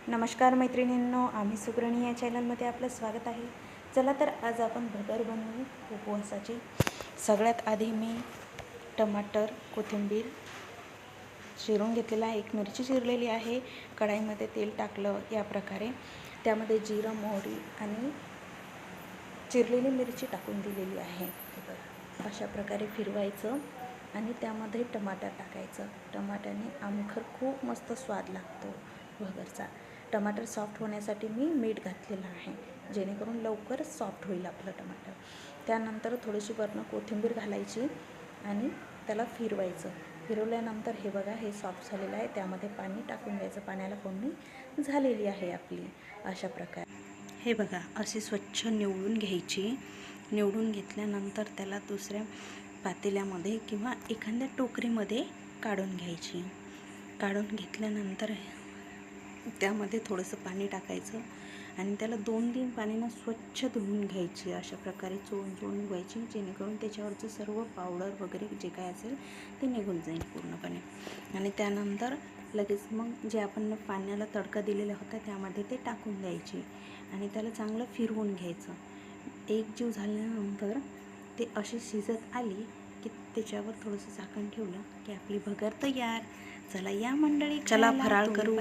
नमस्कार मैत्रिणींनो, आम्ही सुगृहिणी या चॅनलमध्ये आपलं स्वागत आहे. चला तर आज आपण भगर बनवू उपवासाची. सगळ्यात आधी मी टमाटर, कोथिंबीर चिरून घेतलेला आहे. एक मिरची चिरलेली आहे. कढाईमध्ये तेल टाकलं या प्रकारे. त्यामध्ये जिरं, मोहरी आणि चिरलेली मिरची टाकून दिलेली आहे. अशा प्रकारे फिरवायचं आणि त्यामध्ये टमाटर टाकायचं. टमाट्याने आमखर खूप मस्त स्वाद लागतो भगरचा. टमाटर सॉफ्ट होण्यासाठी मी मीठ घातलेलं आहे, जेणेकरून लवकर सॉफ्ट होईल आपलं टमाटर. त्यानंतर थोडीशी वरनं कोथिंबीर घालायची आणि त्याला फिरवायचं. फिरवल्यानंतर हे बघा, हे सॉफ्ट झालेलं आहे. त्यामध्ये पाणी टाकून द्यायचं. पाण्याला फोडणी झालेली आहे आपली. अशा प्रकारे हे बघा, अशी स्वच्छ निवडून घ्यायची. निवडून घेतल्यानंतर त्याला दुसऱ्या पातेल्यामध्ये किंवा एखाद्या टोकरीमध्ये काढून घ्यायची. काढून घेतल्यानंतर त्यामध्ये थोडंसं पाणी टाकायचं आणि त्याला 2-3 पाण्यानं स्वच्छ धुवून घ्यायची. अशा प्रकारे चोळून घ्यायची, जेणेकरून त्याच्यावरचं सर्व पावडर वगैरे जे काय असेल ते निघून जाईल पूर्णपणे. आणि त्यानंतर लगेच मग जे आपण पाण्याला तडका दिलेला होता त्यामध्ये ते टाकून द्यायचे आणि त्याला चांगलं फिरवून घ्यायचं. एकजीव झाल्यानंतर ते अशी शिजत आली की त्याच्यावर थोडंसं झाकण ठेवलं की आपली भगर तयार. चला या मंडळी, चला फराळ करू.